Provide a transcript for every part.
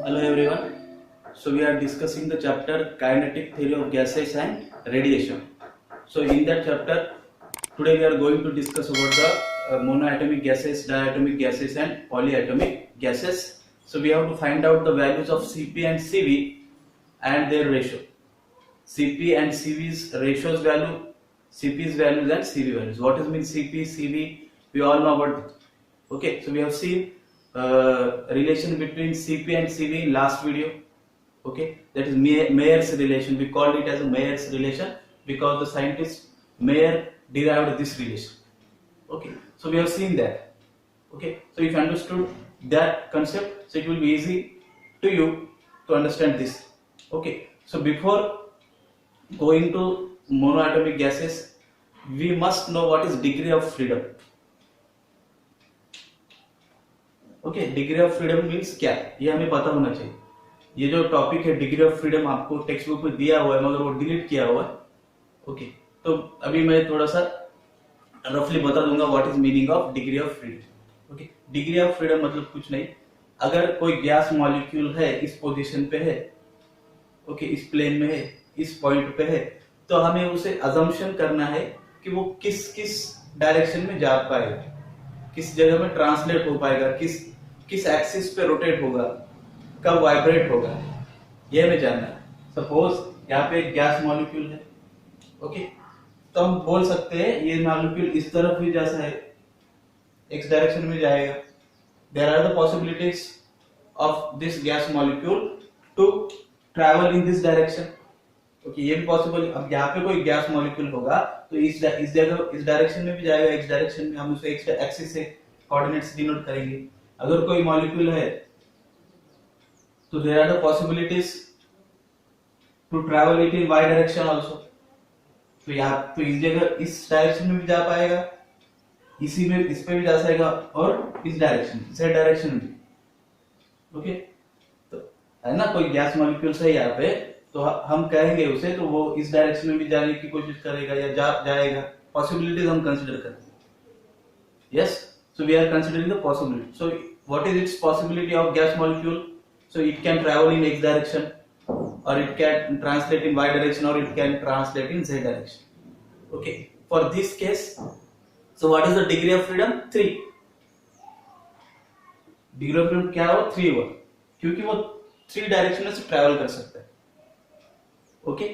Hello everyone. So we are discussing the chapter kinetic theory of gases and radiation. So in that chapter, today we are going to discuss about the monoatomic gases, diatomic gases and polyatomic gases. So we have to find out the values of Cp and Cv and their ratio. Cp and Cv's ratios value, Cp's values and Cv values. What is mean Cp, Cv? We all know about it. Okay, so we have seen relation between Cp and Cv in last video. Okay, that is Mayer's relation. We called it as a Mayer's relation because the scientist Mayer derived this relation. Okay, so we have seen that. Okay, so if you understood that concept, so it will be easy to you to understand this. Okay, so before going to monoatomic gases, we must know what is degree of freedom. Okay, degree of freedom means क्या, ये हमें पता होना चाहिए. ये जो topic है degree of freedom आपको टेक्स्ट बुक में दिया हुआ है मगर वो डिलीट किया हुआ है. ओके, तो अभी मैं थोड़ा सा रफली बता दूंगा what is meaning of degree of freedom. Okay, degree of freedom मतलब कुछ नहीं, अगर कोई गैस मॉलिक्यूल है इस पोजीशन पे है, ओके, इस प्लेन में है, इस पॉइंट पे है, तो हमें उसे अजम्पशन करना है कि वो किस किस डायरेक्शन में जा पाएगा, किस जगह में ट्रांसलेट हो पाएगा, किस एक्सिस पे रोटेट होगा, कब वाइब्रेट होगा, ये हमें जानना है. सपोज यहाँ पे एक गैस मॉलिक्यूल है. ओके, तो हम बोल सकते हैं ये मॉलिक्यूल इस तरफ भी जैसा है, एक्स डायरेक्शन में जाएगा. There are the possibilities of this gas molecule to travel in this direction. Okay, ये भी पॉसिबल. अब यहाँ पे कोई गैस मॉलिक्यूल होगा तो इस जगह इस डायरेक्शन में भी जाएगा, एक्स डायरेक्शन में, हम उसे एक्स एक्सिस से कोऑर्डिनेट्स डिनोट करेंगे. अगर कोई मॉलिक्यूल है तो there are the possibilities to travel it in Y direction also. तो यहाँ तो इस जगह इस डायरेक्शन में भी जा पाएगा, इसी में इस पे भी जा सकेगा, और इस डायरेक्शन जेड डायरेक्शन में भी. ओके, तो है ना, कोई गैस मॉलिक्यूल है यहाँ पे, तो हम कहेंगे उसे तो वो इस डायरेक्शन में भी जाने की कोशिश करेगा या जाएगा. पॉसिबिलिटीज हम कंसीडर करेंगे. Yes, so we are considering the possibility. So what is its possibility of gas molecule? So it can travel in x direction, or it can translate in y direction, or it can translate in z direction. Okay, for this case, so what is the degree of freedom? 3. degree of freedom क्या हो? 3 हुआ, क्योंकि वो 3 direction से travel कर सकता है. Okay,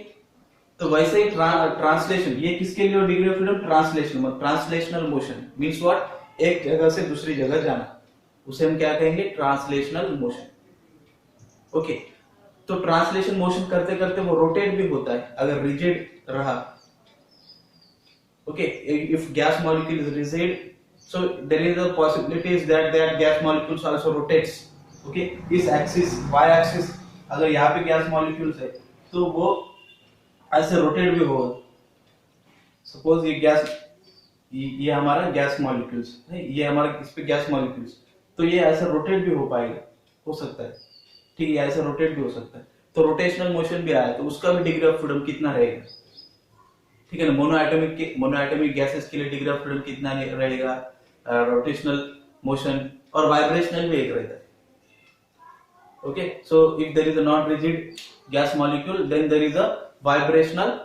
तो वैसे ही ट्रांसलेशन, ये किसके लिए degree of freedom? Translation, translational motion means what, एक जगह से दूसरी जगह जाना, उसे हम क्या कहेंगे? Translational motion. ओके, तो ट्रांसलेशन मोशन करते करते वो रोटेट भी होता है अगर रिजिड रहा. Okay, if gas molecule is rigid, so there is a possibilities that gas molecules also rotates. Okay, इस एक्सिस वाई एक्सिस, अगर यहाँ पे गैस मॉलिक्यूल्स है तो वो ऐसे रोटेट भी होगा. सपोज ये गैस, ये हमारा गैस मॉलिक्यूल्स है, ये हमारा इस पे गैस मॉलिक्यूल्स, तो ये ऐसा रोटेट भी हो पाएगा, हो सकता है. ठीक है, ऐसा रोटेट भी हो सकता है. तो रोटेशनल मोशन भी आया तो उसका भी डिग्री ऑफ फ्रीडम कितना रहेगा? ठीक है ना, मोनोएटॉमिक गैसेस के लिए डिग्री ऑफ फ्रीडम कितना रहेगा? रोटेशनल मोशन और वाइब्रेशनल भी एक रहता है. Okay, so if there is a non rigid gas molecule, then there is a vibrational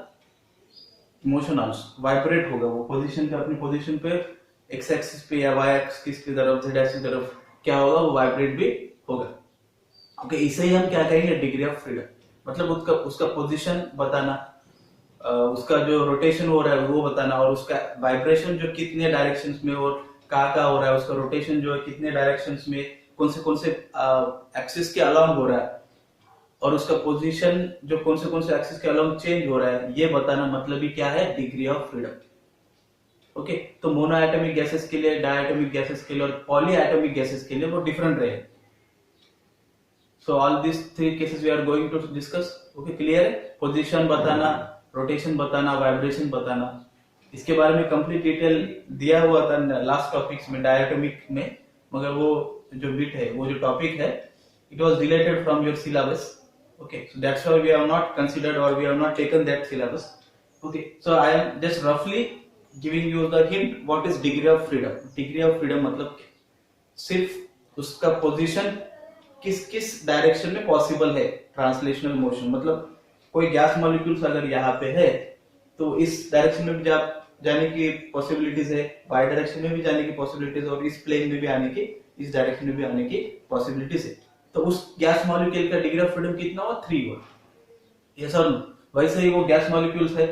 motion also. Vibrate होगा वो पोजीशन पे, अपनी पोजीशन पे, एक्स एक्सिस पे या वाई एक्सिस की तरफ, जेड एक्सिस की तरफ क्या होगा? वो वाइब्रेट भी होगा. ओके, इसे ही हम क्या कहेंगे? Degree of freedom. मतलब उसका पोजीशन बताना, उसका जो रोटेशन हो रहा है वो बताना, और उसका वाइब्रेशन जो कितने डायरेक्शंस में और कहाँ हो रहा है, उसका रोटेशन जो है कितने डायरेक्शंस में, कौन से एक्सिस के अलाउंग हो रहा है, और उसका पोजीशन जो कौन से एक्सिस के अलाउंग चेंज हो रहा है, ये बताना. मतलब ही क्या है? Degree of freedom. ओके, तो मोनोएटॉमिक गैसेस के लिए, डायटोमिक गैसेस के लिए और पॉलीएटॉमिक गैसेस के लिए वो डिफरेंट रहे. So all this 3 cases we are going to discuss. Okay, clear है? पोजीशन बताना, रोटेशन बताना, वाइब्रेशन बताना, इसके बारे में कंप्लीट डिटेल दिया हुआ था लास्ट टॉपिक्स में, डायटोमिक में, मगर वो जो बिट है, वो जो टॉपिक है, it was deleted from your syllabus. Okay, so that's why we have not considered or we have not taken that syllabus. Okay, so I am just roughly giving you the hint what is degree of freedom. Degree of freedom मतलब सिर्फ उसका position किस किस direction में possible है translational motion, मतलब कोई gas molecules अगर यहाँ पे है तो इस डायरेक्शन में भी जाने की पॉसिबिलिटीज है, वाई डायरेक्शन में भी जाने की पॉसिबिलिटीज, और इस प्लेन में भी आने की, इस डायरेक्शन में भी आने की पॉसिबिलिटीज है। तो उस गैस मॉलिक्यूल का डिग्री ऑफ फ्रीडम कितना हुआ, 3 हुआ। ये सर वैसे ही वो गैस मॉलिक्यूल्स है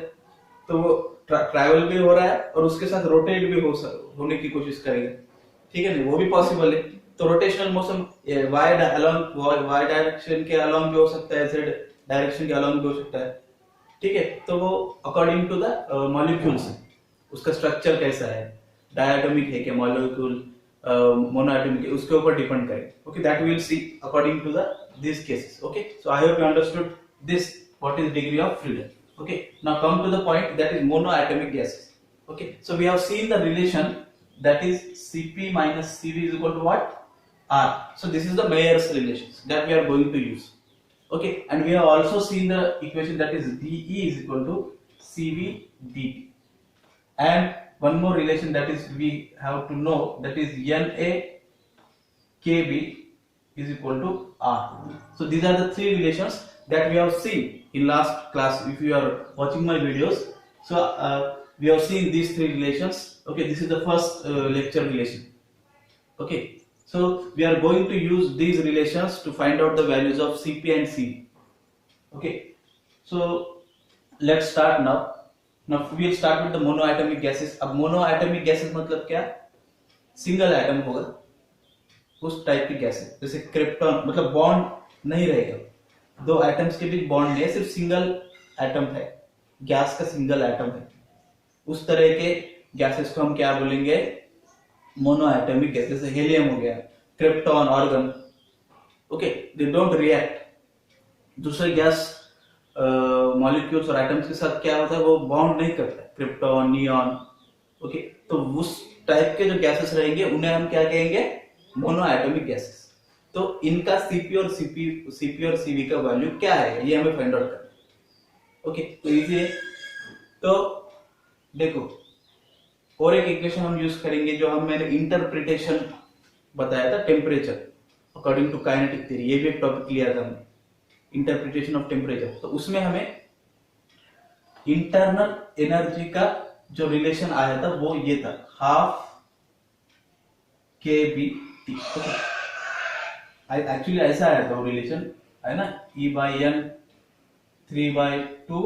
तो वो ट्रैवल भी हो रहा है और उसके साथ रोटेट भी होने की कोशिश करेगा, ठीक है ना, वो भी पॉसिबल है। तो रोटेशनल मोशन वाई डायरेक्शन के अलोंग भी हो सकता है, जेड डायरेक्शन के अलोंग भी हो सकता है, ठीक है। तो वो अकॉर्डिंग टू द मॉलिक्यूल्स, उसका स्ट्रक्चर कैसा है, डायटोमिक है क्या मॉलिक्यूल, मोनोएटॉमिक है, उसके ऊपर डिपेंड करे। Okay, that we will see according to the this cases. Okay, so I hope you understood this, what is degree of freedom. Okay, now come to the point, that is monoatomic gases. Okay, so we have seen the relation, that is Cp minus Cv is equal to what, R. So this is the Mayer's relations that we are going to use. Okay, and we have also seen the equation, that is dE is equal to Cv dt. And one more relation that is we have to know, that is Na Kb is equal to R. So these are the three relations that we have seen in last class. If you are watching my videos, so we have seen these three relations. Okay, this is the first lecture relation. Okay, so we are going to use these relations to find out the values of Cp and Cv. Okay, so let's start now. Now we will start with the monoatomic gases. अब monoatomic gases मतलब क्या, single atom होगा, उस type की gas है। जैसे krypton, मतलब bond नहीं रहेगा, दो एटम्स के बीच बॉन्ड नहीं है, सिर्फ सिंगल एटम है, गैस का सिंगल एटम है, उस तरह के गैसेस को हम क्या बोलेंगे, मोनोएटॉमिक गैस। जैसे हेलियम हो गया, krypton, organ. Okay, they don't react दूसरे गैस मॉलिक्यूल्स और एटम्स के साथ, क्या होता है, वो बॉन्ड नहीं करता, क्रिप्टॉन, नियॉन। ओके, तो उस टाइप के जो गैसेस रहेंगे उन्हें हम क्या कहेंगे, मोनोएटॉमिक गैसेस। तो इनका Cp और Cv का वैल्यू क्या है, ये हमें फाइंड आउट करना है। ओके, तो इजी है। तो देखो, और एक इक्वेशन हम यूज करेंगे, जो मैंने इंटरप्रिटेशन बताया था, temperature according to kinetic theory, ये भी एक टॉपिक लिया था हमने, इंटरप्रिटेशन ऑफ टेम्परेचर। तो उसमें हमें इंटरनल एनर्जी का जो रिलेशन आया था वो ये था, हाफ kBT। एक्चुअली ऐसा आया था वो रिलेशन, है ना, E/N 3/2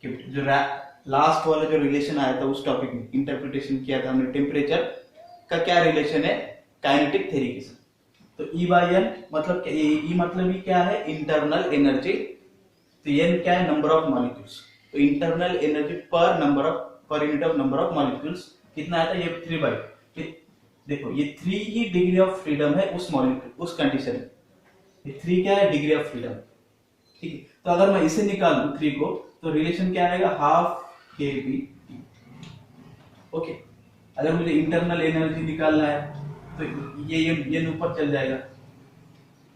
kBT। जो लास्ट वाला जो रिलेशन आया था उस टॉपिक में इंटरप्रिटेशन किया था हमने, टेम्परेचर का क्या रिलेशन है काइनेटिक थ्योरी के साथ। तो E/N मतलब क्या, E मतलब ही क्या है, इंटरनल एनर्जी, तो N क्या है, नंबर ऑफ मॉलिक्यूल्स। तो internal energy per unit of number of molecules कितना आता है, ये 3/2। देखो, ये 3 ही डिग्री ऑफ फ्रीडम है उस मॉलिक्यूल, उस कंडीशन में, ये 3 क्या है, डिग्री ऑफ फ्रीडम, ठीक है। तो अगर मैं इसे निकाल दूं 3 को, तो रिलेशन क्या आएगा, हाफ kBT। ओके, अगर मुझे इंटरनल एनर्जी निकालना है तो ये ऊपर चल जाएगा,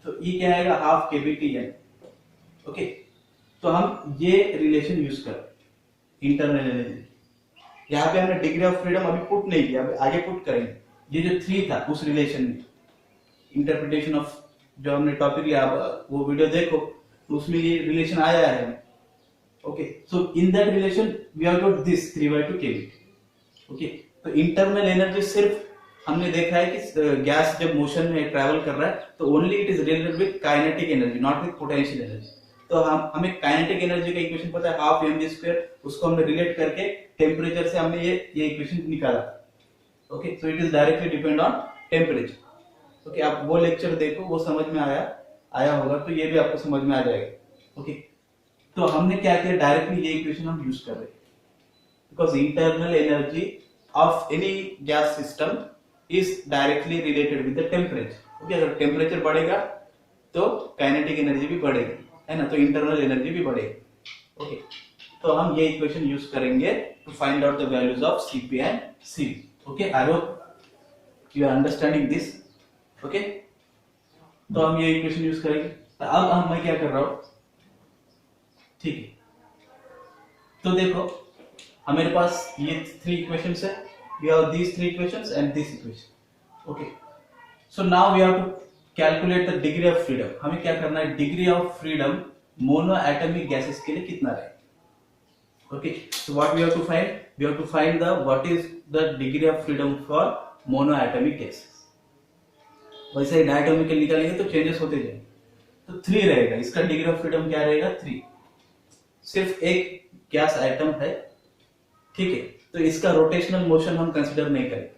तो E क्या आएगा, हाफ kBT/N। ओके, तो हम ये रिलेशन यूज कर इंटरनल एनर्जी, यहाँ पे हमने डिग्री ऑफ फ्रीडम अभी पुट नहीं किया, अभी आगे पुट करेंगे। ये जो 3 था उस रिलेशन में, इंटरप्रिटेशन ऑफ जो हमने टॉपिक लिया, वो वीडियो देखो, तो उसमें ये रिलेशन आया है। Okay, so in that relation we have got this 3/2 kBT। Okay, तो इंटरनल एनर्जी सिर्फ हमने देखा है कि गैस जब मोशन में ट्रैवल कर रहा है तो only it is related with kinetic energy, not with potential energy. तो हमें काइनेटिक एनर्जी का इक्वेशन पता है, हाफ mv², उसको हमने रिलेट करके टेम्परेचर से हमने ये इक्वेशन निकाला। Okay, so it is directly depend on temperature. Okay, आप वो लेक्चर देखो, वो समझ में आया होगा, तो ये भी आपको समझ में आ जाएगा। ओके, तो हमने क्या किया, डायरेक्टली ये इक्वेशन हम यूज कर रहे हैं, because internal energy of any gas system is directly related with the temperature. Okay, अगर टेम्परेचर बढ़ेगा तो काइनेटिक एनर्जी भी बढ़ेगी, है ना, तो इंटरनल एनर्जी भी बढ़ेगी। ओके, तो हम ये इक्वेशन यूज करेंगे to find out the values of Cp and Cv। Okay, I hope you are understanding this. Okay, तो हम ये इक्वेशन यूज करेंगे। तो अब मैं क्या कर रहा हूं, ठीक है, तो देखो हमारे पास ये 3 इक्वेशंस है, we have these 3 equations and this equation. Okay, so now we have to calculate the degree of freedom, हमें क्या करना है, degree of freedom mono atomic gases के लिए कितना रहेगा। Okay, so what we have to find, we have to find the what is the degree of freedom for mono atomic gases. वैसे ही डायटोमिकल निकालेंगे तो चेंजेस होते जाएंगे, तो 3 रहेगा, इसका डिग्री ऑफ फ्रीडम क्या रहेगा 3। सिर्फ एक गैस आइटम है, ठीक है, तो इसका रोटेशनल मोशन हम कंसीडर नहीं करेंगे,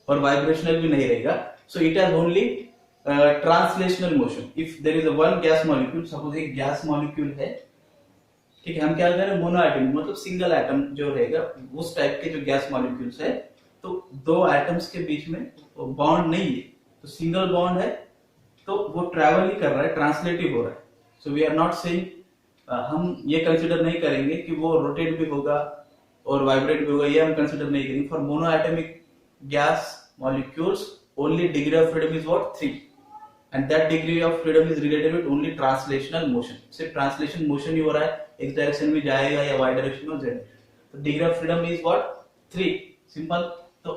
और वाइब्रेशनल भी नहीं रहेगा, so it has only translational motion. If there is a one gas molecule, suppose एक गैस मॉलिक्यूल है, ठीक है, हम क्या करें, मोनो एटम मतलब सिंगल एटम जो रहेगा उस टाइप के जो गैस मॉलिक्यूल्स है, तो 2 एटम्स के बीच में बॉन्ड नहीं है, तो सिंगल बॉन्ड है, तो वो ट्रैवल ही कर रहा है, ट्रांसलेटिव हो रहा है। So we are not saying, हम ये कंसीडर नहीं करेंगे कि वो रोटेट भी होगा और वाइब्रेट भी होगा, ये हम कंसीडर नहीं करेंगे। For mono atomic gas molecules only degree of freedom is what 3, and that degree of freedom is related with only translational motion। सिर्फ ट्रांसलेशन मोशन ही हो रहा है, x डायरेक्शन में जाएगा या y डायरेक्शन में z, तो degree of freedom is what 3, simple. तो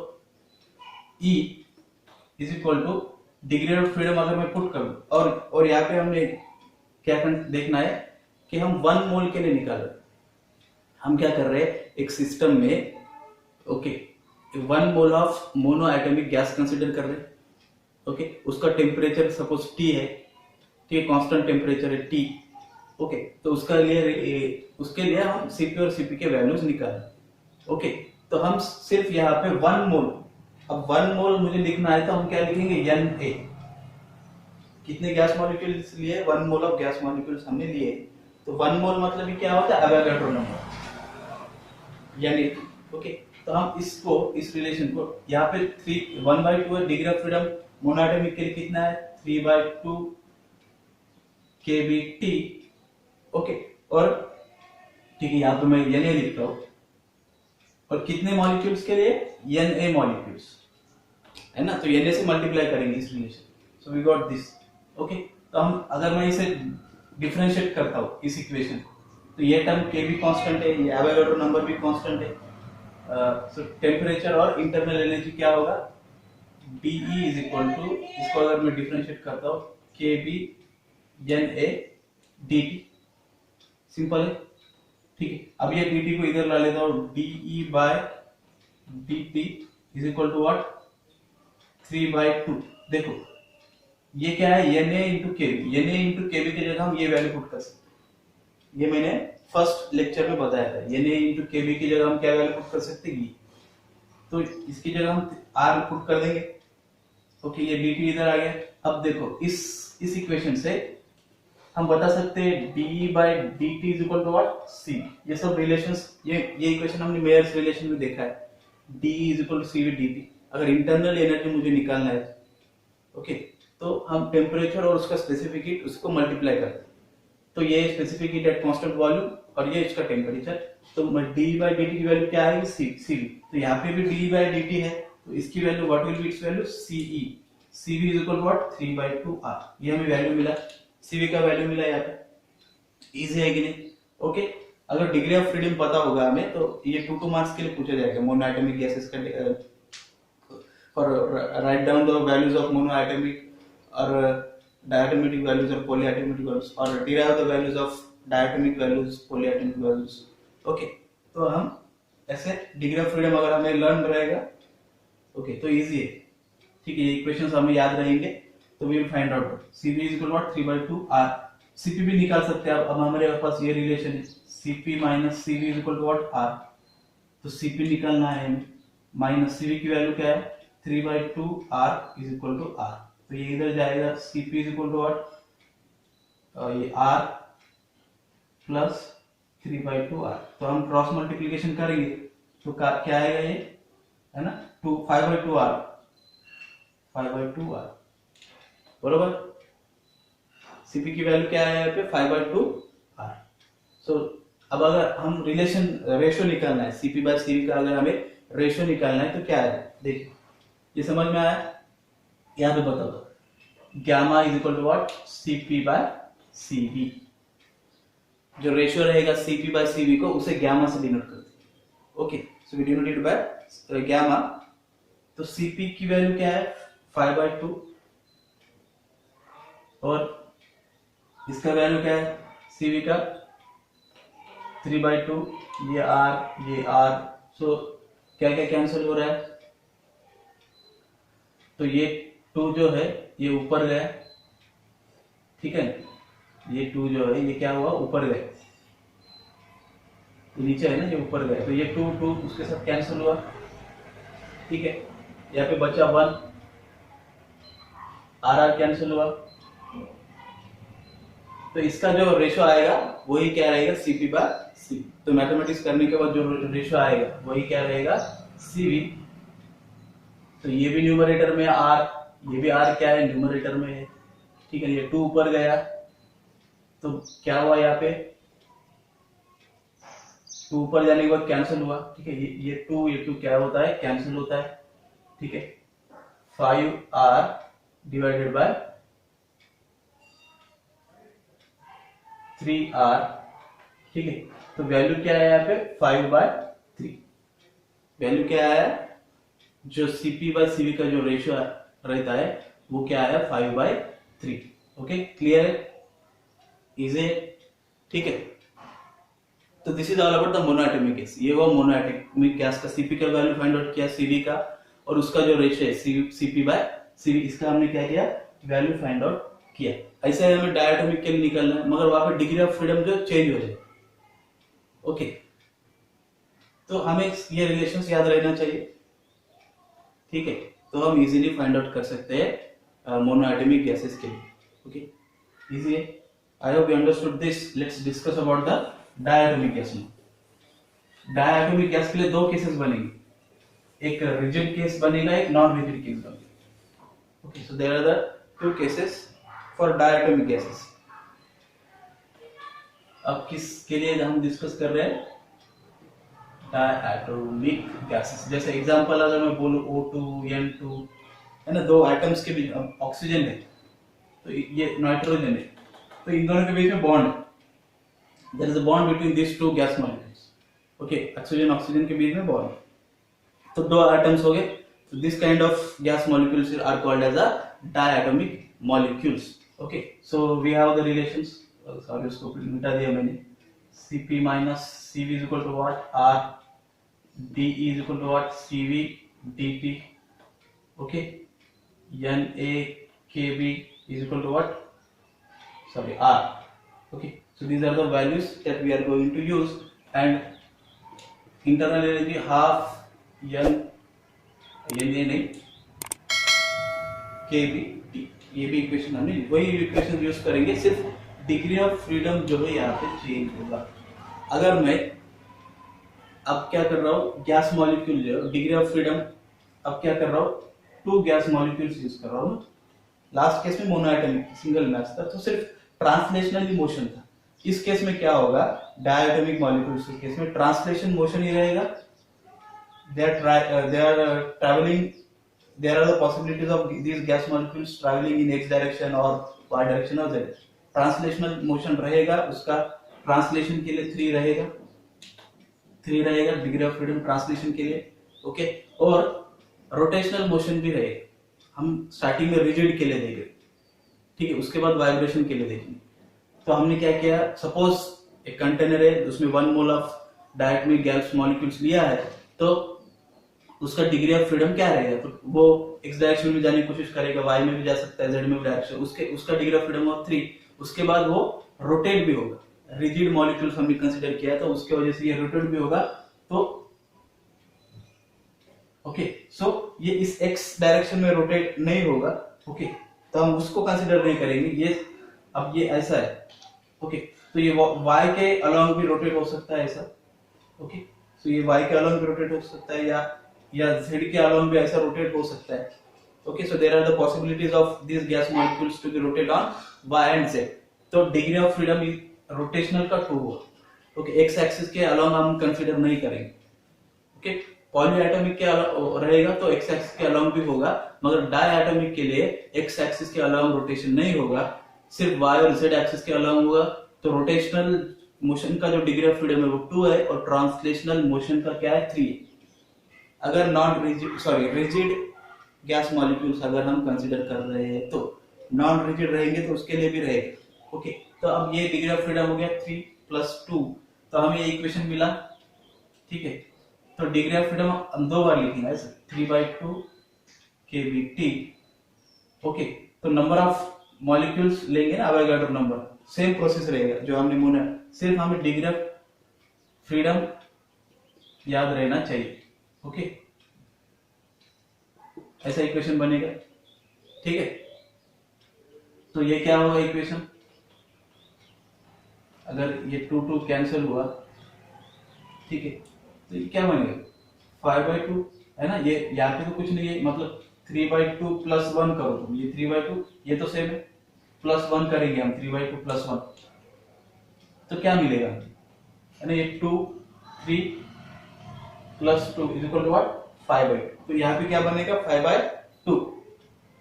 E is equal two degree of freedom अगर मैं पुट करूं, और यहाँ पे हमने क्या देखना है कि हम 1 मोल के लिए निकाल रहे हैं, हम क्या कर रहे हैं, एक सिस्टम में okay 1 mole of mono atomic gas consider कर रहे हैं, ओके, उसका टेम्परेचर सपोज T है, ठीक है, कांस्टेंट टेम्परेचर है T, ओके, तो उसके लिए हम Cp और Cp के वैल्यूज निकालें, ओके, तो हम सिर्फ यहाँ पे 1 मोल, अब 1 मोल मुझे लिखना है तो हम क्या लिखेंगे Na, कितने गैस मॉलिक्यूल्स लिए, 1 मोल ऑफ गैस मॉलिक्यूल्स हमने लिए, तो 1 मोल मतलब क्या होता है, एवोगाड्रो नंबर यानी, ओके, तो हम इसको, इस रिलेशन को यहाँ पे 1/2 है, degree of freedom mono atomic के लिए कितना है 3/2 kBT, ओके, और ठीक है, यहाँ पे मैं Na लिखता हूँ, और कितने मॉलिक्यूल्स के लिए Na मॉलिक्यूल्स है ना, तो Na से मल्टीप्लाई करेंगे इस relation, so we got this, okay. तो हम अगर मैं इसे डिफरेंशिएट करता हूँ इस इक्वेशन को, तो ये टर्म Kb कांस्टेंट है, ये एवोगाड्रो नंबर भी कांस्टेंट है, सो टेम्परेचर और इंटरनल एनर्जी क्या होगा, dE इज इक्वल टू, इसको अगर मैं डिफरेंशिएट करता हूँ Kb Na dt, सिंपल है, ठीक है। अब ये dt को इधर ला लेता हूँ, dE by dt is equal to what 3/2, देखो ये क्या है, Na into Kb, Na into Kb की जगह हम ये वैल्यू पुट कर सकते हैं, ये मैंने फर्स्ट लेक्चर में बताया था, Na इंटू Kb की जगह हम क्या वैल्यू पुट कर सकते हैं, तो इसकी जगह हम R पुट कर देंगे, ओके, ये dt इधर आ गया। अब देखो इस इक्वेशन से हम बता सकते हैं dE by dt is equal to what C, ये सब रिलेशंस, ये इक्वेशन हमने मेयर्स रिलेशन में देखा है, dE is equal to C dt। अगर इंटरनल एनर्जी मुझे निकालना है, ओके, तो हम टेम्परेचर और उसका स्पेसिफिक हीट उसको मल्टीप्लाई करते हैं, तो ये specific heat at constant volume और ये इसका टेम्परेचर, तो dE बाय dt की वैल्यू क्या आएगी CV, तो यहाँ पे भी dE बाय dt है, तो इसकी value what will be its value CE, CV is equal to what 3/2 R, ये हमें वैल्यू मिला, CV का वैल्यू मिला यहाँ पे, इजी है कि नहीं, ओके। अगर डिग्री ऑफ फ्रीडम पता होगा हमें तो ये 2 मार्क्स के लिए पूछा जाएगा, मोनो एटॉमिक गैसेस का, for write down the values of mono atomic और diatomic values or polyatomic values, or derive the values of diatomic values, polyatomic values, okay, तो हम ऐसे डिग्री ऑफ फ्रीडम अगर हमें लर्न रहेगा, ओके, तो easy है, ठीक है, ये इक्वेशंस हमें याद रहेंगे, तो we will find out Cp is equal to what 3/2 R, Cp भी निकाल सकते हैं, अब हमारे पास ये रिलेशन है Cp minus Cv is equal to what R, तो Cp निकालना है हमें, माइनस Cv की वैल्यू क्या है 3/2 R is equal to R, तो ये इधर जाएगा, Cp is equal to what, ये R प्लस 3/2 R, तो हम क्रॉस मल्टीप्लिकेशन करेंगे तो क्या आएगा ये, है ना, 5/2 R, 5/2 R, बरोबर। Cp की वैल्यू क्या है यहाँ पे 5/2 R, सो अब अगर हम रिलेशन रेशियो निकालना है, Cp बाय Cv का अगर हमें रेशियो निकालना है तो क्या है, देखिए ये समझ में आया, यहाँ पे बताओ दो, gamma is equal to what Cp by Cv, जो रेशियो रहेगा Cp बाय Cv को उसे गामा से डिनोट करते हैं, okay, so we denote it by gamma, तो Cp की वैल्यू क्या है 5/2 और इसका वैल्यू क्या है CV का 3/2, ये R। सो क्या क्या कैंसिल हो रहा है, तो ये 2 जो है ये ऊपर गया, ठीक है, ये 2 जो है ये क्या हुआ ऊपर गया, ये नीचे है ना, ये ऊपर गया, तो ये 2 उसके साथ कैंसिल हुआ, ठीक है। यहाँ पे बचा 1, RR कैंसिल हुआ, तो इसका जो रेशो आएगा वही क्या रहेगा CP/CV। तो मैथमेटिक्स करने के बाद जो रेशो आएगा वही क्या रहेगा CV। तो ये भी न्यूमरेटर में R, ये भी R क्या है न्यूमरेटर में है, ठीक है। ये 2 ऊपर गया तो क्या हुआ, यहाँ पे 2 ऊपर जाने के बाद कैंसिल हुआ, ठीक है। ये 2 क्या होता है कैंसिल होता है, ठीक है। 5R डिवाइडेड बाय 3R, ठीक है। तो वैल्यू क्या है यहाँ पे 5/3। वैल्यू क्या आया, जो CP/CV का जो रेशियो रहता है वो क्या आया 5/3। ओके, क्लियर है, इजी, ठीक है। तो this is all about the monoatomic gas. ये वो मोनोएटॉमिक गैस का CP का वैल्यू फाइंड आउट किया, CV का, और उसका जो रेशियो है CP/CV, इसका हमने क्या किया वैल्यू फाइंड आउट किया। ऐसे हमें डायटोमिक के लिए निकलना है, मगर वहां पे डिग्री ऑफ फ्रीडम जो चेंज हो जाए। ओके, तो हमें ये रिलेशंस याद रहना चाहिए, ठीक है। तो हम इजीली फाइंड आउट कर सकते हैं मोनोएटॉमिक गैसेस के लिए। ओके, इजी है। आई hope you understood this. Let's discuss about the diatomic gas. Diatomic gas के लिए 2 केसेस बनेंगे, एक रिजिड केस बनेगा, एक नॉन रिजिड केस बनेगा। Okay, so there are the 2 cases for diatomic gases. अब किसके लिए हम डिस्कस कर रहे हैं, डायटोमिक गैसेस। जैसे एग्जांपल अगर मैं बोलूं O2 N2 है ना, 2 एटम्स के बीच ऑक्सीजन है तो ये नाइट्रोजन है, तो इन दोनों के बीच में बॉन्ड है, there is a bond between this 2 gas molecules. Okay, oxygen के बीच में बॉन्ड, तो 2 एटम्स हो गए। तो this kind of gas molecules are called as a diatomic molecules. Okay, so we have the relations, sorry उसको मिटा दिया मैंने, CP minus CV is equal to what, R, DE is equal to what, CV DP, okay, NaKB is equal to what, sorry, R. Okay, so these are the values that we are going to use, and internal energy half N नहीं KB T, ये भी equation हमने वही equation use करेंगे, सिर्फ degree of freedom जो है यहाँ पे चेंज होगा। अगर मैं अब क्या कर रहा हूँ, गैस मॉलिक्यूल जो डिग्री ऑफ फ्रीडम अब क्या कर रहा हूँ, 2 गैस मॉलिक्यूल्स यूज कर रहा हूँ। लास्ट केस में मोनोएटॉमिक सिंगल मैच था, तो सिर्फ ट्रांसलेशनल मोशन था। इस केस में क्या होगा, डायटोमिक मॉलिक्यूल्स के केस में ट्रांसलेशन मोशन ही रहेगा। they are traveling, there are the possibilities of these gas molecules traveling in x direction or y direction or z। Translational motion रहेगा, उसका ट्रांसलेशन के लिए 3 रहेगा डिग्री ऑफ फ्रीडम ट्रांसलेशन के लिए। ओके, और रोटेशनल मोशन भी रहेगा। हम स्टार्टिंग में रिजिड के लिए देंगे, ठीक है, उसके बाद वाइब्रेशन के लिए देखेंगे। तो हमने क्या किया, सपोज एक कंटेनर है उसमें 1 mole of diatomic gas molecules लिया है, तो उसका डिग्री ऑफ फ्रीडम क्या रहेगा, तो वो एक्स डायरेक्शन में जाने की कोशिश करेगा, वाई में भी जा सकता है, जेड में भी डायरेक्शन, उसका डिग्री ऑफ फ्रीडम ऑफ 3। उसके बाद वो रोटेट भी होगा। रिजिड मॉलिक्यूल्स हमने कंसीडर किया तो उसके वजह से ये रोटेट भी होगा। तो ओके, सो ये इस एक्स डायरेक्शन में रोटेट नहीं होगा। ओके, तो हम उसको कंसीडर नहीं करेंगे। ये अब ये ऐसा है, ओके, तो ये वाई के अलोंग भी रोटेट हो सकता है ऐसा। ओके, तो ये वाई के अलोंग भी रोटेट हो सकता है, या जेड के अलोंग भी ऐसा रोटेट हो सकता है। Okay, so there are the possibilities of these gas molecules to be rotate on y and z। तो डिग्री ऑफ फ्रीडम रोटेशनल का 2 होगा। ओके, एक्स एक्सिस के अलोंग हम कंसीडर नहीं करेंगे। ओके, पॉलीएटॉमिक के रहेगा तो एक्स एक्सिस के अलोंग भी होगा, मगर डायएटॉमिक के लिए एक्स एक्सिस के अलोंग रोटेशन नहीं होगा, सिर्फ वाई और जेड एक्सिस के अलोंग होगा। तो रोटेशनल मोशन का जो डिग्री ऑफ फ्रीडम है वो 2 है, और ट्रांसलेशनल मोशन का क्या है 3 है। अगर non rigid, sorry, rigid gas molecules अगर हम कंसिडर कर रहे हैं तो नॉन रिजिड रहेंगे तो उसके लिए भी रहेगा। ओके, तो अब ये डिग्री ऑफ फ्रीडम हो गया 3+2, तो हमें ये इक्वेशन मिला। ठीक है, तो डिग्री ऑफ फ्रीडम हम 2 बार लिखेंगे ऐसे 3/2 kBt। ओके, तो नंबर ऑफ मॉलिक्यूल्स लेंगे ना, अवोगाड्रो नंबर, सेम प्रोसेस रहेगा जो हमने मोना, सिर्फ हमें डिग्री ऑफ फ्रीडम याद रहना चाहिए। ओके, ऐसा इक्वेशन बनेगा। ठीक है, तो ये क्या होगा इक्वेशन, अगर ये 2 कैंसिल हुआ, ठीक है, तो ये क्या बनेगा 5/2 है ना। ये यहाँ पे तो कुछ नहीं है, मतलब 3/2 + 1 करो तुम, ये 3/2 ये तो सेम है, +1 करेंगे हम 3/2 + 1, तो क्या मिलेगा है ना, ये 2 3 + 2 इज इक्वल टू व्हाट 5/2। तो यहाँ पे क्या बनेगा 5/2।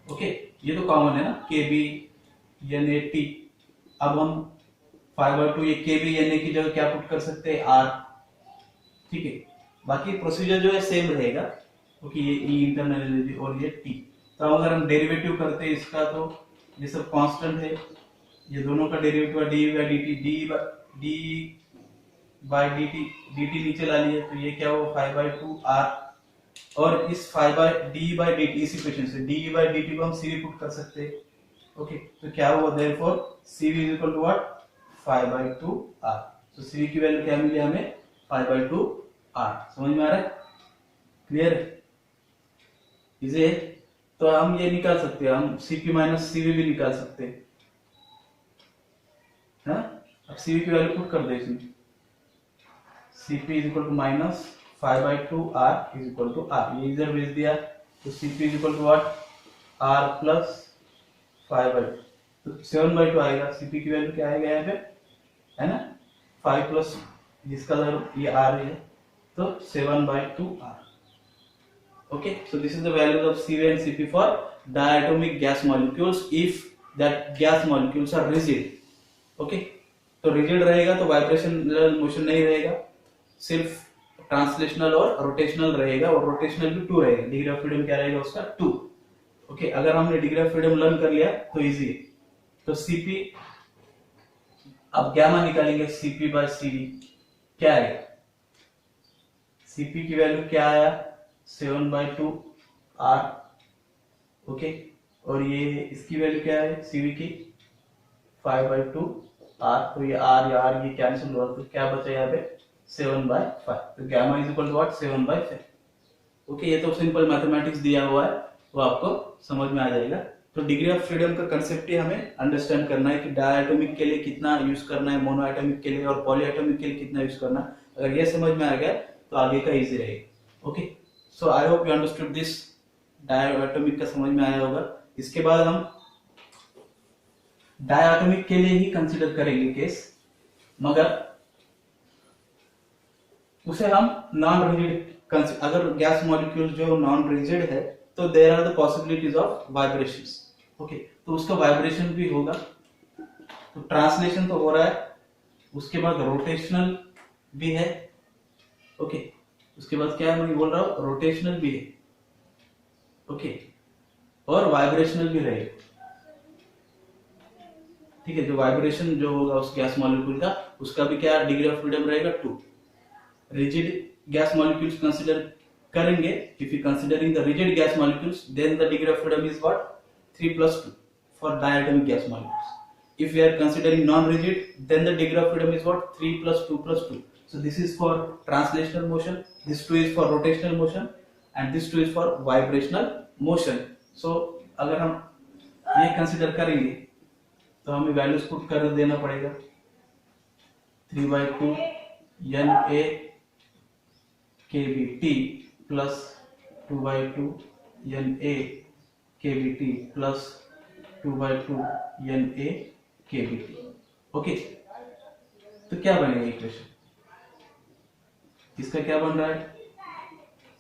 ओके, ये तो कॉमन है ना kBNAT। अब हम 5/2 ये kBNA की जगह क्या पुट कर सकते हैं R। ठीक है, बाकी प्रोसीजर जो है सेम रहेगा, क्योंकि ये E इंटरनल और ये T। तो अगर हम डेरिवेटिव करते हैं इसका, तो ये सब कांस्टेंट है, ये दोनों का डेरिवेटिव है dt नीचे ला लिए, तो ये क्या हो 5/2 R, और इस 5/dt इस इक्वेशन से d/dt को हम cv पुट कर सकते हैं। ओके, तो क्या हुआ therefore cv is equal to what 5/2 R। तो cv की वैल्यू क्या मिली हमें 5/2 R। समझ में आ रहा है, क्लियर है, इजी है। तो हम ये निकाल सकते हैं, हम cp माइनस cv भी निकाल सकते हैं, है। अब cv की वैल्यू पुट कर दे इसमें, cp is equal to minus 5/2 R is equal to R, ये इधर भेज दिया, तो cp is equal to what R plus 5/2, तो 7/2 आएगा। cp की वैल्यू क्या आएगा यहाँ पे, है ना 5 प्लस जिसका ये R है, तो 7/2 R। Okay, so this is the values of Cv and Cp for diatomic gas molecules if that gas molecules are rigid. Okay, तो rigid रहेगा तो वाइब्रेशनल मोशन नहीं रहेगा, सिर्फ ट्रांसलेशनल और रोटेशनल रहेगा, और रोटेशनल भी 2 रहेगा। डिग्री ऑफ फ्रीडम क्या रहेगा उसका 2। ओके, अगर हमने डिग्री ऑफ फ्रीडम लर्न कर लिया तो इजी है। तो Cp, अब गैमा निकालेंगे Cp/Cv, क्या आएगा, Cp की वैल्यू क्या आया 7/2 R। ओके, और ये इसकी वैल्यू क्या है Cv की 5/2 R, तो ये R या R ये कैंसिल हुआ, तो क्या बचा यहाँ पे 7/5, तो gamma is equal to what 7/5। Okay, ये तो सिंपल मैथमेटिक्स दिया हुआ है, वो आपको समझ में आ जाएगा। तो डिग्री ऑफ फ्रीडम का कंसेप्ट ही हमें अंडरस्टैंड करना है कि डायटोमिक के लिए कितना यूज करना है, मोनोएटॉमिक के लिए और पॉलीएटॉमिक के लिए कितना यूज करना है। अगर ये समझ में आ गया तो आगे का इजी रहेगा। Okay, so I hope you understood this, diatomic का समझ में आया होगा। इसके बाद हम डायटोमिक के लिए ही कंसीडर करेंगे केस, मगर उसे हम नॉन रिजिड, अगर गैस मॉलिक्यूल जो नॉन रिजिड है तो there are the possibilities of vibrations. Okay, तो उसका वाइब्रेशन भी होगा, तो ट्रांसलेशन तो हो रहा है, उसके बाद रोटेशनल भी है। ओके, उसके बाद क्या मैं बोल रहा हूं रोटेशनल भी है। ओके, और वाइब्रेशनल भी रहेगा। ठीक है, जो वाइब्रेशन जो होगा उस गैस मॉलिक्यूल का, उसका भी क्या डिग्री ऑफ फ्रीडम रहेगा 2। रिजिड गैस मॉलिक्यूल्स कंसीडर करेंगे, if you considering the rigid gas molecules then the degree of freedom is what 3+2 for diatomic gas molecules. if we are considering non rigid then the degree of freedom is what 3 plus 2 plus 2. So this is for translational motion, this 2 is for rotational motion and this 2 is for vibrational motion. So अगर हम ये consider करेंगे तो हमें values put कर देना पड़ेगा 3/2 Na kBt plus 2/2 Na kBt plus 2/2 Na kBt। Okay, तो क्या बनेगा इक्वेशन, इसका क्या बन रहा है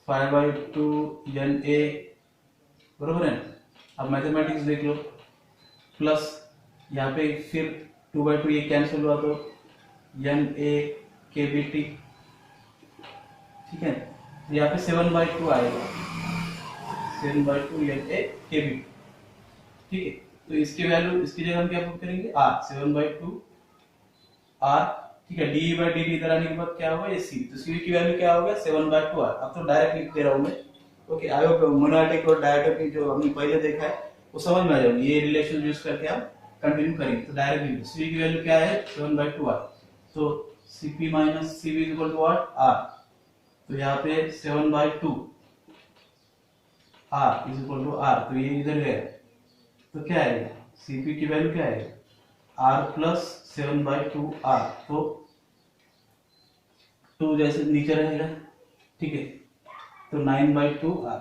5/2 Na, बरोबर है। अब मैथमेटिक्स देख लो, प्लस यहाँ पे फिर 2/2 ये कैंसिल हुआ तो Na kBt, ठीक है, तो यहाँ पे 7/2 आएगा, 7/2 LA kb, ठीक है। तो इसकी वैल्यू, इसकी जगह हम क्या पुट करेंगे, r 7/2 r, ठीक है। dE/dt इधर आने के बाद क्या होगा, ये c, तो c की वैल्यू क्या होगा 7/2 r। अब तो डायरेक्ट लिख दे रहा हूं मैं, ओके। आई होप मोनोएटिक और डायटोमिक जो हमने पहले देखा है वो समझ में आ जाएगी, ये रिलेशन यूज करके हम कंटिन्यू करेंगे। तो डायरेक्ट लिख, c की वैल्यू क्या है 7/2 r, तो Cp minus Cv equal to what, r। तो यहाँ पे 7/2 r is equal to r, तो ये इधर गया, तो क्या आएगा, Cp की वैल्यू क्या आएगा, r प्लस 7/2 r, तो 2 जैसे नीचे रहेगा, ठीक है। तो 9/2 r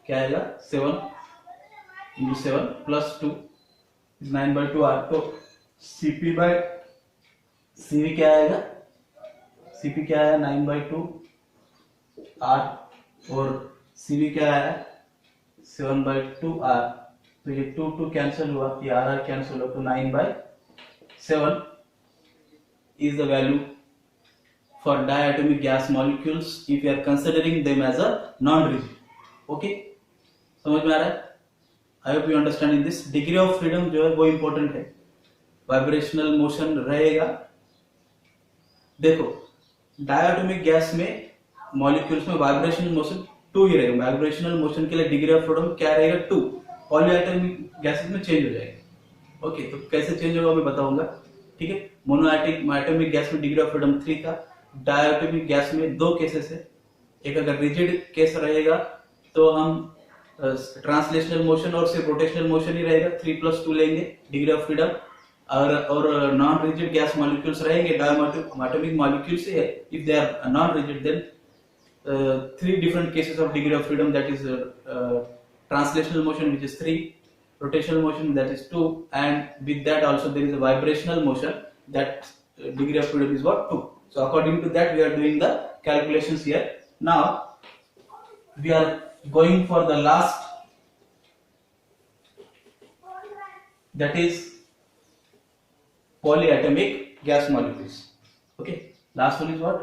क्या आएगा, 7 इंटू 7 प्लस 2 9/2 r, तो Cp बाय Cv क्या आएगा, Cp क्या आया 9/2 r, और Cv क्या आया 7/2 r, तो ये 2 कैंसिल हुआ, ये r कैंसिल हुआ, तो 9/7 is the value for diatomic gas molecules if you are considering them as a non-rigid, okay। समझ में आ रहा है, आई hope you understanding this. Degree of freedom जो है वो इंपॉर्टेंट है, वाइब्रेशनल मोशन रहेगा। देखो डायटोमिक गैस में मॉलिक्यूल्स में वाइब्रेशनल मोशन 2 ही रहेगा, वाइब्रेशनल मोशन के लिए डिग्री ऑफ फ्रीडम क्या रहेगा 2। पॉलीएटॉमिक गैसेस में चेंज हो जाएगा, ओके। तो कैसे चेंज होगा मैं बताऊंगा, ठीक है। मोनोएटॉमिक गैस में डिग्री ऑफ फ्रीडम 3 था, डायटोमिक गैस में 2 केसेस है। एक अगर रिजिड केस रहेगा तो हम ट्रांसलेशनल मोशन और सिर्फ रोटेशनल मोशन ही रहेगा, 3+2 लेंगे डिग्री ऑफ फ्रीडम। और नॉन रिजिड गैस मॉलिक्यूल्स रहेंगे, डायटोमिक मॉलिक्यूल्स है, if they are non rigid then 3 different cases of degree of freedom, that is translational motion which is 3, rotational motion that is 2, and with that also there is a vibrational motion that degree of freedom is what, 2. So according to that we are doing the calculations here. Now we are going for the last, that is polyatomic gas molecules, okay। Last one is what,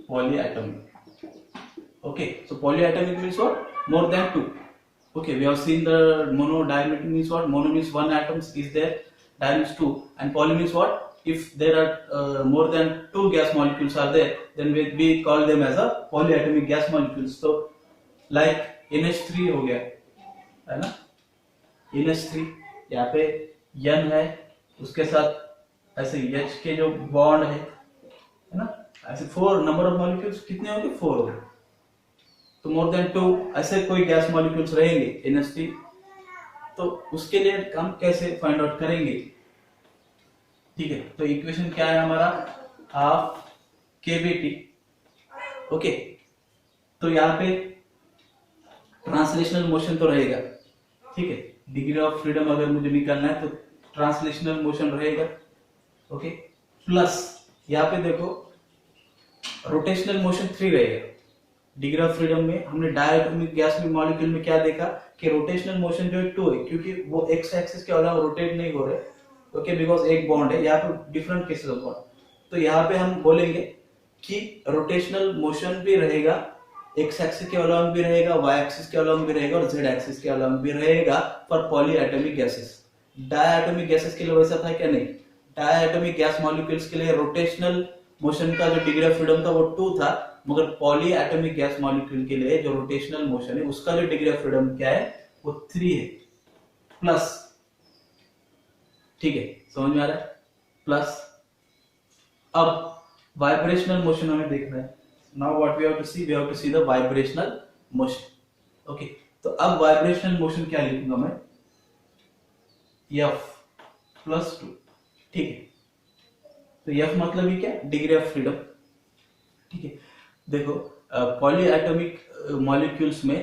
polyatomic, okay। So polyatomic means what, more than 2, okay। We have seen the monodiatomic means what, mono means 1 atoms is there, di means 2, and poly means what, if there are more than 2 gas molecules are there, then we call them as a polyatomic gas molecules। So like NH3 हो गया है ना, NH3 यहाँ पे N है, उसके साथ ऐसे H के जो बॉन्ड है ना, ऐसे 4 नंबर ऑफ मॉलिक्यूल्स कितने होंगे, 4 होंगे। तो मोर देन 2 ऐसे कोई गैस मॉलिक्यूल्स रहेंगे NH3, तो उसके लिए हम कैसे फाइंड आउट करेंगे, ठीक है। तो इक्वेशन क्या है हमारा, हाफ KBT, ओके। तो यहाँ पे ट्रांसलेशनल मोशन तो रहेगा, ठीक है। डिग्री ऑफ फ्रीडम अगर मुझे निकालना है तो ट्रांसलेशनल मोशन रहेगा, ओके। प्लस यहाँ पे देखो रोटेशनल मोशन 3 रहेगा। डिग्री ऑफ फ्रीडम में हमने डायटोमिक गैस में मॉलिक्यूल में क्या देखा कि रोटेशनल मोशन जो है 2 है, क्योंकि वो एक्स एक्सिस के अलावा रोटेट नहीं हो रहे, ओके, बिकॉज एक बॉन्ड है। यहाँ पे डिफरेंट केसेस ऑफ बॉन्ड, तो यहाँ पे हम बोलेंगे कि रोटेशनल मोशन भी रहेगा, एक्स एक्सिस के अलावा भी रहेगा, वाई एक्सिस के अलावा भी रहेगा, और जेड एक्सिस के अलावा भी रहेगा for polyatomic gases. Diatomic gases के लिए वैसा था क्या, नहीं। डायटोमिक गैस मॉलिक्यूल्स के लिए रोटेशनल मोशन का जो डिग्री ऑफ फ्रीडम था वो 2 था, मगर पॉलीएटॉमिक गैस मॉलिक्यूल के लिए जो रोटेशनल मोशन है उसका जो डिग्री ऑफ फ्रीडम क्या है, वो 3 है प्लस, ठीक है। समझ में आ रहा है, प्लस। अब वाइब्रेशनल मोशन हमें देखना है। Now what we have to see, we have to see the vibrational motion, okay. तो अब वाइब्रेशनल मोशन क्या लिखूंगा मैं, F प्लस 2, ठीक है। तो F मतलब ही क्या, डिग्री ऑफ फ्रीडम, ठीक है। देखो पॉलीएटॉमिक मॉलिक्यूल्स में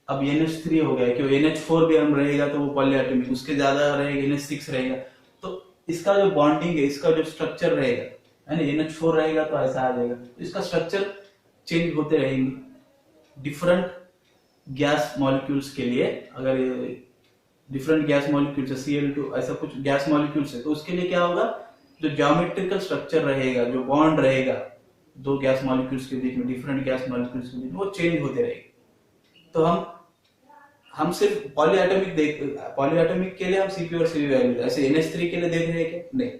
अब NH3 हो गया, क्योंकि NH4 भी हम रहेगा तो वो पॉलीएटॉमिक, उसके ज्यादा रहेगा NH6 रहेगा, तो इसका जो बॉन्डिंग है, इसका जो स्ट्रक्चर रहेगा, है ना, NH4 रहेगा तो ऐसा आ जाएगा, तो इसका स्ट्रक्चर चेंज होते रहेंगे डिफरेंट गैस मॉलिक्यूल्स के लिए। अगर डिफरेंट गैस मॉलिक्यूल्स है, Cl2 ऐसा कुछ गैस मॉलिक्यूल्स है, तो उसके लिए क्या होगा, जो ज्योमेट्रिकल स्ट्रक्चर रहेगा, जो बॉन्ड रहेगा, दो गैस मॉलिक्यूल्स के बीच में, डिफरेंट गैस मॉलिक्यूल्स के बीच में, वो चेंज होते रहेगी। तो हम सिर्फ पॉलीएटॉमिक के लिए हम Cp और Cv वैल्यू ऐसे NH3 के लिए देख रहे हैं क्या? नहीं।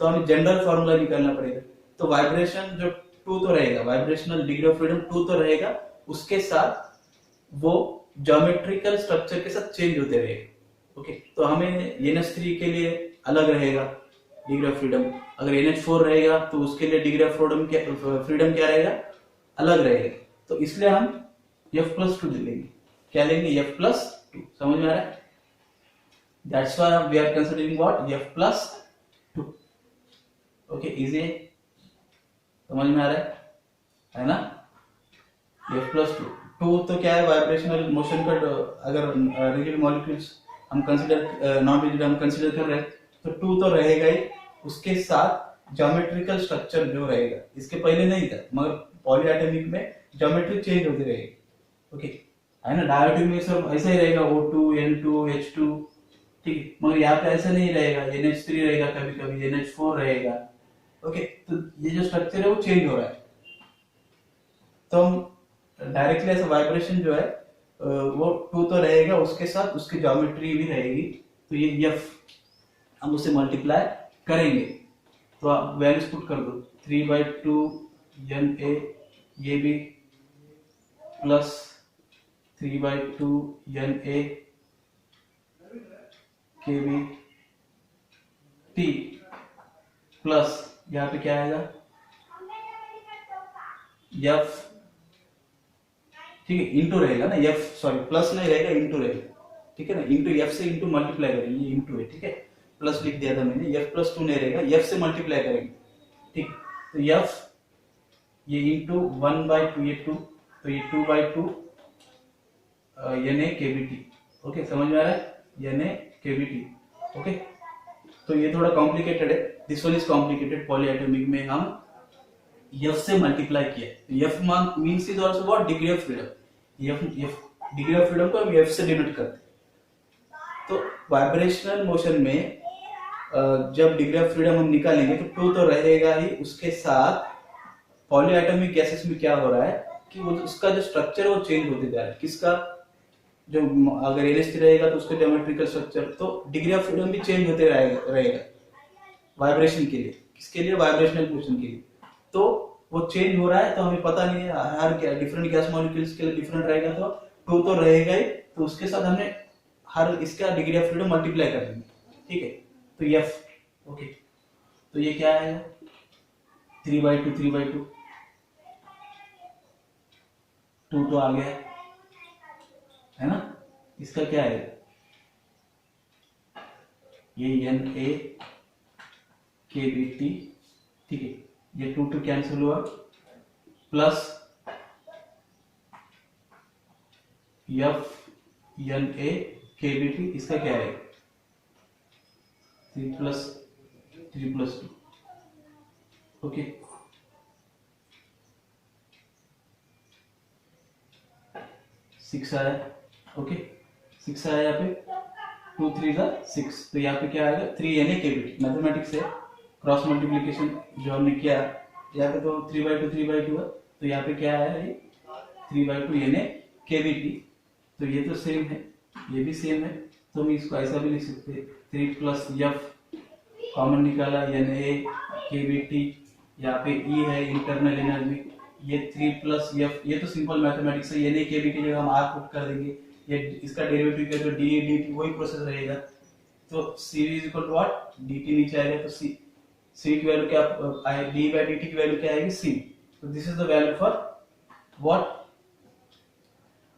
तो हमें जनरल फॉर्मूला निकालना पड़ेगा। तो वाइब्रेशन जो 2 तो रहेगा, वाइब्रेशनल डिग्री ऑफ फ्रीडम 2 तो रहेगा, उसके साथ वो ज्योमेट्रिकल स्ट्रक्चर के साथ चेंज होते रहेगा। ओके, तो हमें NH3 के लिए अलग रहेगा डिग्री ऑफ फ्रीडम, अगर NH4 रहेगा तो उसके लिए डिग्री ऑफ फ्रीडम क्या रहेगा? अलग रहेगा। तो इसलिए हम F+2 लेंगे। क्या लेंगे? F+2। समझ में आ रहा है? That's why we are considering what? F+2। Okay, easy है, समझ में आ रहा है ना? F+2 तो क्या है? वाइब्रेशनल मोशन का अगर रिजिड मॉलिक्यूल्स हम कंसीडर, नॉन रिजिड हम कंसीडर कर रहे हैं, तो 2 तो रहेगा ही, उसके साथ ज्योमेट्रिकल स्ट्रक्चर जो रहेगा, इसके पहले नहीं था, मगर पॉलीएटॉमिक में ज्योमेट्री चेंज होती रहेगी। ओके, है ना? डायोटॉमिक में सब ऐसा ही रहेगा, O2 N2 H2, ठीक है, मगर यहाँ पे ऐसा नहीं रहेगा, NH3 रहेगा, कभी कभी NH4 रहेगा। ओके, तो ये जो स्ट्रक्चर है वो चेंज हो रहा है। तो हम डायरेक्टली ऐसा वाइब्रेशन जो है वो 2 तो रहेगा, उसके साथ उसकी ज्योमेट्री भी रहेगी, तो ये F हम उसे मल्टीप्लाई करेंगे। तो आप वैल्यूज पुट कर दो, 3/2 Na ये भी प्लस 3/2 Na के भी T प्लस यहाँ पे क्या आएगा? F, ठीक है, इंटू रहेगा ना, F सॉरी प्लस नहीं रहेगा, इंटू रहेगा, ठीक है ना? इंटू F से इंटू मल्टीप्लाई करेंगे, ये इंटू है, ठीक है, प्लस लिख दिया था मैंने, F+2 नहीं रहेगा, F से मल्टीप्लाई करेंगे, ठीक। तो F ये इंटू 1/2 ये 2, तो ये 2/2 Na kBt। ओके, समझ में आ रहा है? Na kBt। ओके, तो ये थोड़ा कॉम्प्लिकेटेड है, this one is complicated. Polyatomic में हम F से मल्टीप्लाई किया, F means is also what? Degree of freedom. F degree of freedom को हम F से डिनोट करते हैं। तो वाइब्रेशनल मोशन में जब डिग्री ऑफ फ्रीडम हम निकालेंगे तो 2 तो रहेगा ही, उसके साथ पॉलीएटॉमिक गैसेस में क्या हो रहा है कि वो उसका जो स्ट्रक्चर वो चेंज होते जा रहा है। किसका? जो अगर NH3 रहेगा तो उसका ज्योमेट्रिकल स्ट्रक्चर, तो डिग्री ऑफ फ्रीडम भी चेंज होते रहेगा वाइब्रेशन के लिए। किसके लिए? वाइब्रेशनल मोशन के लिए। तो वो चेंज हो रहा है, तो हमें पता नहीं है, हर क्या डिफरेंट गैस मॉलिक्यूल्स के लिए डिफरेंट रहेगा, तो 2 तो रहेगा ही, तो उसके साथ हमने हर इसका डिग्री ऑफ फ्रीडम मल्टीप्लाई कर देंगे, ठीक है। तो F, ओके, तो ये क्या है? 3/2 2 तो आ गया है ना? इसका क्या है? ये Na kBt, ठीक है, ये 2 कैंसिल हुआ, प्लस F Na kBt, इसका क्या है? 3+2। ओके, सिक्स आया। ओके, 6 आया यहाँ पे, 2 3 6, तो यहाँ पे क्या आएगा? 3 Na kBt। मैथमेटिक्स है, क्रॉस मल्टीप्लिकेशन जो हमने किया, यहाँ पे तो 3/2 है, तो यहाँ पे क्या आया? ये 3/2 Na kBt। तो ये तो सेम है, ये भी सेम है, तो हम इसको ऐसा भी लिख सकते हैं, 3 प्लस F कॉमन निकाला, Na kBt, यहाँ पे E है इंटरनल एनर्जी, ये 3 प्लस F, ये तो सिंपल मैथमेटिक्स है, Na kBt जगह हम R पुट कर देंगे, ये इसका डेरिवेटिव का जो dA dt वही प्रोसेस रहेगा। तो Cv is equal to what? dt नीचे आएगा, तो C की वैल्यू क्या आएगी? d/dt की वैल्यू क्या आएगी? C। तो this is the value for what?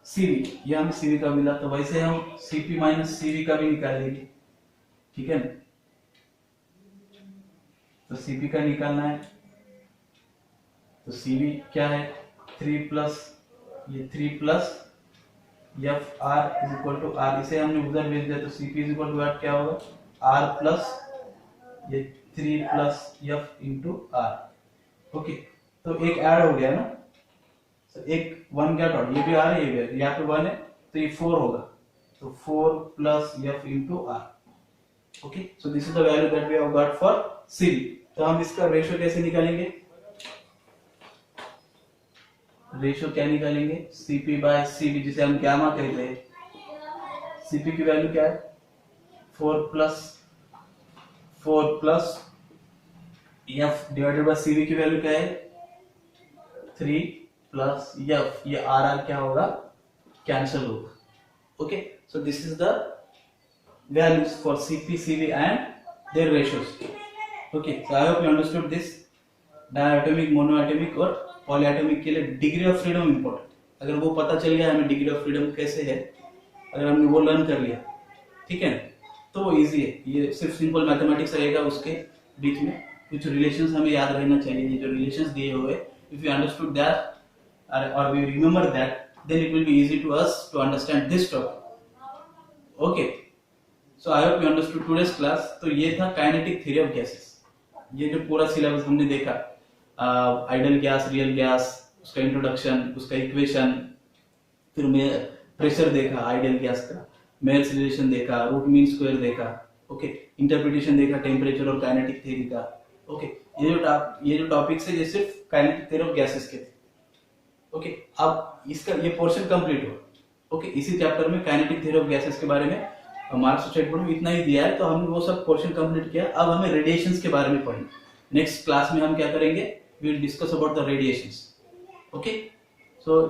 Cv। ये हमें Cv का मिला, तो वैसे हम Cp माइनस Cv का भी निकालेंगे, ठीक है। तो Cp का निकालना है, तो Cv क्या है? 3 प्लस ये 3 plus F R is equal to R, इसे हमने उधर भेज दिया, तो Cp is equal to what क्या होगा? R प्लस ये 3 plus F into R। Okay, तो एक ऐड हो गया ना, तो एक 1 गेट आउट, ये भी R है, ये भी है, यहाँ पे 1 है, तो ये 4 होगा, तो 4 plus F into R। Okay, so this is the value that we have got for Cv। तो हम इसका रेशियो कैसे निकालेंगे? रेशियो क्या निकालेंगे, Cp बाय Cv, जिसे हम गामा कहते हैं। Cp की वैल्यू क्या है, 4 plus F divided by Cv की वैल्यू क्या है, 3 प्लस F। ये आर क्या होगा, कैंसिल होगा। Okay, so this is the values for Cp, Cv and their ratios. Okay, so I hope you understood this. Diatomic, monoatomic और polyatomic के लिए डिग्री ऑफ फ्रीडम इंपॉर्टेंट। अगर वो पता चल गया हमें डिग्री ऑफ फ्रीडम कैसे है, अगर हमने वो लर्न कर लिया, ठीक है, तो वो इजी है। ये सिर्फ सिंपल मैथमेटिक्स रहेगा, उसके बीच में कुछ रिलेशंस हमें याद रहना चाहिए। ये जो रिलेशंस दिए हुए, इफ यू अंडरस्टूड दैट और we remember that, then it will be easy to us to understand this topic. Okay, so I hope you understood today's class. तो ये था काइनेटिक थ्योरी ऑफ गैसेस। ये जो पूरा syllabus हमने देखा, ideal gas, real gas, उसका introduction, उसका इक्वेशन, फिर मैं प्रेशर देखा आइडियल गैस का, मेयर्स रिलेशन देखा, रूट मीन स्क्वायर देखा, ओके, इंटरप्रिटेशन देखा टेम्परेचर और काइनेटिक थ्योरी का। ओके, ये जो टॉपिक्स है ये सिर्फ काइनेटिक थ्योरी ऑफ गैसेस के थे। ओके, अब इसका ये पोर्शन कंप्लीट हुआ। ओके, इसी चैप्टर में काइनेटिक थ्योरी ऑफ गैसेस के बारे में मार्क्स स्टेट बोर्ड में इतना ही दिया है, तो हमने वो सब पोर्शन कंप्लीट किया। अब हमें रेडिएशंस के बारे में पढ़ना। नेक्स्ट क्लास में हम क्या करेंगे, we will discuss about the radiations. Okay, so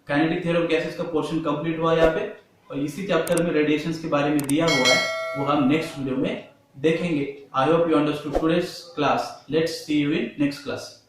kinetic theory of gases का पोर्शन कंप्लीट हुआ यहाँ पे, और इसी चैप्टर में रेडिएशंस के बारे में दिया हुआ है, वो हम नेक्स्ट वीडियो में देखेंगे। आई hope you understood today's class. Let's see you in next class.